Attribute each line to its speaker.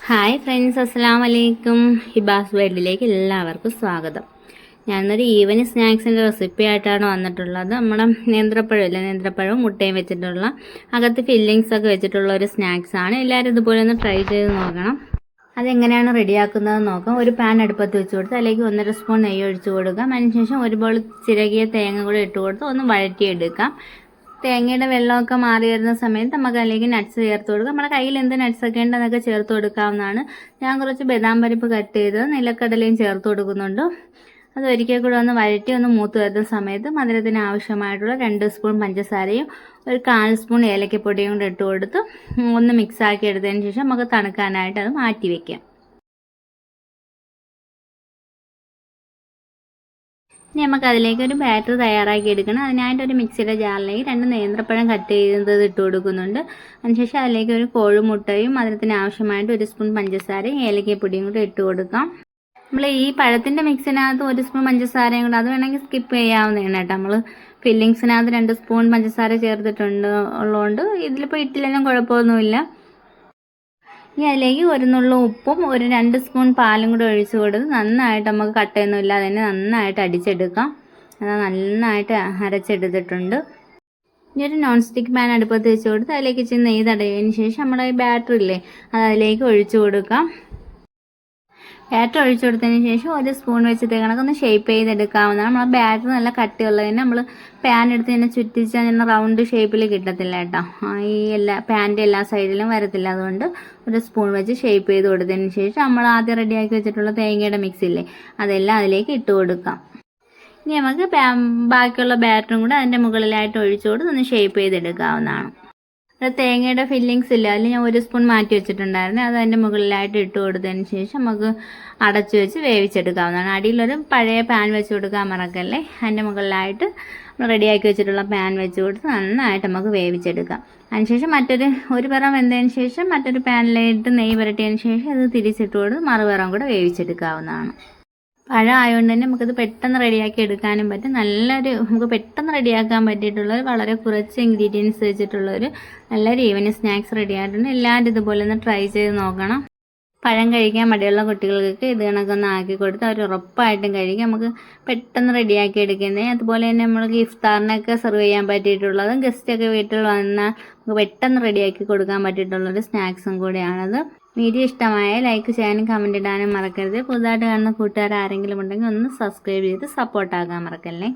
Speaker 1: Hi friends, അസ്സലാമു അലൈക്കും. ഹിബാസ് വേൾഡിലേക്ക് എല്ലാവർക്കും സ്വാഗതം. ഞാനൊരു ഈവനിങ് സ്നാക്സിൻ്റെ റെസിപ്പി ആയിട്ടാണ് വന്നിട്ടുള്ളത്. നമ്മുടെ നേന്ത്രപ്പഴവും മുട്ടയും വെച്ചിട്ടുള്ള അകത്ത് ഫില്ലിങ്സ് ഒക്കെ വെച്ചിട്ടുള്ള ഒരു സ്നാക്സ് ആണ്. എല്ലാവരും ഇതുപോലെ ഒന്ന് ട്രൈ ചെയ്ത് നോക്കണം. അതെങ്ങനെയാണ് റെഡിയാക്കുന്നത് നോക്കാം. ഒരു പാൻ അടുപ്പത്ത് വെച്ച് കൊടുത്ത് അതിലേക്ക് 1.5 സ്പൂൺ നെയ്യ് ഒഴിച്ച് കൊടുക്കാം. അതിനുശേഷം ഒരു ബോൾ ചിരകിയ തേങ്ങ കൂടെ ഇട്ട് കൊടുത്ത് ഒന്ന് വഴറ്റിയെടുക്കാം. തേങ്ങയുടെ വെള്ളമൊക്കെ മാറി വരുന്ന സമയത്ത് നമുക്ക് അതിലേക്ക് നട്ട്സ് ചേർത്ത് കൊടുക്കാം. നമ്മുടെ കയ്യിൽ എന്ത് നട്ട്സ് ഒക്കെ ഉണ്ട് അതൊക്കെ ചേർത്ത് കൊടുക്കാവുന്നതാണ്. ഞാൻ കുറച്ച് ബദാം പരിപ്പ് കട്ട് ചെയ്ത് നിലക്കടലയും ചേർത്ത് കൊടുക്കുന്നുണ്ട്. അത് ഒരിക്കൽ കൂടെ ഒന്ന് വഴറ്റി ഒന്ന് മൂത്ത് വരുന്ന സമയത്ത് മധുരത്തിന് ആവശ്യമായിട്ടുള്ള 2 സ്പൂൺ പഞ്ചസാരയും ഒരു 1/4 സ്പൂൺ ഏലക്കപ്പൊടിയും കൂടെ ഇട്ട് കൊടുത്ത് ഒന്ന് മിക്സ് ആക്കി എടുത്തതിന് ശേഷം നമുക്ക് തണുക്കാനായിട്ട് അത് മാറ്റി വെക്കാം. ഇനി നമുക്ക് അതിലേക്ക് ഒരു ബാറ്റർ തയ്യാറാക്കി എടുക്കണം. അതിനായിട്ട് ഒരു മിക്സിയുടെ ജാറിലേക്ക് 2 നേന്ത്രപ്പഴം കട്ട് ചെയ്തത് ഇട്ട് കൊടുക്കുന്നുണ്ട്. അതിനുശേഷം അതിലേക്ക് ഒരു കോഴിമുട്ടയും മധുരത്തിന് ആവശ്യമായിട്ട് 1 സ്പൂൺ പഞ്ചസാരയും ഏലക്കപ്പൊടിയും കൂടെ ഇട്ട് കൊടുക്കാം. നമ്മൾ ഈ പഴത്തിൻ്റെ മിക്സിനകത്ത് 1 സ്പൂൺ പഞ്ചസാരയും കൂടെ അത് വേണമെങ്കിൽ സ്കിപ്പ് ചെയ്യാവുന്നതാണ് കേട്ടോ. നമ്മൾ ഫില്ലിങ്സിനകത്ത് 2 സ്പൂൺ പഞ്ചസാര ചേർത്തിട്ടുണ്ട് ഉള്ളതുകൊണ്ട് ഇതിലിപ്പോൾ ഇട്ടില്ലെങ്കിലും കുഴപ്പമൊന്നുമില്ല. ഇനി അതിലേക്ക് ഒരു നുള്ളു ഉപ്പും ഒരു 2 സ്പൂൺ പാലും കൂടെ ഒഴിച്ച് കൊടുത്ത് നന്നായിട്ട് നമുക്ക് കട്ടയൊന്നും ഇല്ലാതെ തന്നെ നന്നായിട്ട് അടിച്ചെടുക്കാം. അത് നന്നായിട്ട് അരച്ചെടുത്തിട്ടുണ്ട്. ഇനി ഒരു നോൺ സ്റ്റിക്ക് പാൻ അടുപ്പത്ത് വെച്ച് കൊടുത്ത് അതിലേക്ക് ഇച്ചിരി നെയ്യ് തടവിയതിന് ശേഷം നമ്മുടെ ഈ ബാറ്റർ ഇല്ലേ അത് അതിലേക്ക് ഒഴിച്ചു കൊടുക്കാം. ബാറ്റർ ഒഴിച്ചു കൊടുത്തതിന് ശേഷം 1 സ്പൂൺ വെച്ചിട്ട് കണക്കൊന്ന് ഷേപ്പ് ചെയ്തെടുക്കാവുന്നതാണ്. നമ്മളെ ബാറ്റർ നല്ല കട്ടിയുള്ളതിന് നമ്മൾ പാൻ എടുത്ത് തന്നെ ചുറ്റിച്ചാൽ തന്നെ റൗണ്ട് ഷേപ്പിൽ കിട്ടത്തില്ല കേട്ടോ. ഈ പാൻ്റെ എല്ലാ സൈഡിലും വരത്തില്ല. അതുകൊണ്ട് 1 സ്പൂൺ വെച്ച് ഷേപ്പ് ചെയ്ത് കൊടുത്തതിന് ശേഷം നമ്മൾ ആദ്യം റെഡിയാക്കി വെച്ചിട്ടുള്ള തേങ്ങയുടെ മിക്സ് ഇല്ലേ അതെല്ലാം അതിലേക്ക് ഇട്ട് കൊടുക്കാം. ഇനി നമുക്ക് ബാക്കിയുള്ള ബാറ്ററും കൂടെ അതിൻ്റെ മുകളിലായിട്ട് ഒഴിച്ചു കൊടുത്ത് ഒന്ന് ഷേപ്പ് ചെയ്തെടുക്കാവുന്നതാണ്. തേങ്ങയുടെ ഫില്ലിങ്സ് ഇല്ല അതിൽ ഞാൻ 1 സ്പൂൺ മാറ്റി വെച്ചിട്ടുണ്ടായിരുന്നു. അത് അതിൻ്റെ മുകളിലായിട്ട് ഇട്ട് കൊടുത്തതിന് ശേഷം നമുക്ക് അടച്ചു വെച്ച് വേവിച്ചെടുക്കാവുന്നതാണ്. അടിയിലൊരു പഴയ പാൻ വെച്ച് കൊടുക്കാൻ മറക്കല്ലേ. അതിൻ്റെ മുകളിലായിട്ട് റെഡിയാക്കി വെച്ചിട്ടുള്ള പാൻ വെച്ച് കൊടുത്ത് നന്നായിട്ട് നമുക്ക് വേവിച്ചെടുക്കാം. അതിനുശേഷം ഒരു പിറം വെന്തതിന് ശേഷം മറ്റൊരു പാനിലിട്ട് നെയ്യ് പുരട്ടിയതിന് ശേഷം അത് തിരിച്ചിട്ട് കൊടുത്ത് മറുപിറം കൂടെ വേവിച്ചെടുക്കാവുന്നതാണ്. പഴം ആയതുകൊണ്ട് തന്നെ നമുക്കത് പെട്ടെന്ന് റെഡിയാക്കി എടുക്കാനും പറ്റും. നമുക്ക് പെട്ടെന്ന് റെഡിയാക്കാൻ പറ്റിയിട്ടുള്ള വളരെ കുറച്ച് ഇൻഗ്രീഡിയൻസ് വെച്ചിട്ടുള്ളൊരു നല്ലൊരു ഈവനിങ് സ്നാക്സ് റെഡി ആയിട്ടുണ്ട്. എല്ലാവരും ഇതുപോലെ ഒന്ന് ട്രൈ ചെയ്ത് നോക്കണം. പഴം കഴിക്കാൻ മടിയുള്ള കുട്ടികൾക്ക് ഇത് കണക്കൊന്ന് ആക്കി കൊടുത്ത് അവർ ഉറപ്പായിട്ടും കഴിക്കും. നമുക്ക് പെട്ടെന്ന് റെഡിയാക്കി എടുക്കുന്നത്. അതുപോലെ തന്നെ നമ്മൾക്ക് ഇഫ്താറിനൊക്കെ സെർവ് ചെയ്യാൻ പറ്റിയിട്ടുള്ളതും ഗസ്റ്റൊക്കെ വീട്ടിൽ വന്നാൽ നമുക്ക് പെട്ടെന്ന് റെഡിയാക്കി കൊടുക്കാൻ പറ്റിയിട്ടുള്ളൊരു സ്നാക്സും കൂടിയാണത്. വീഡിയോ ഇഷ്ടമായ ലൈക്ക് ചെയ്യാനും കമൻറ്റ് ഇടാനും മറക്കരുത്. പുതുതായിട്ട് കാണുന്ന കൂട്ടുകാർ ആരെങ്കിലും ഉണ്ടെങ്കിൽ ഒന്ന് സബ്സ്ക്രൈബ് ചെയ്ത് സപ്പോർട്ടാക്കാൻ മറക്കല്ലേ.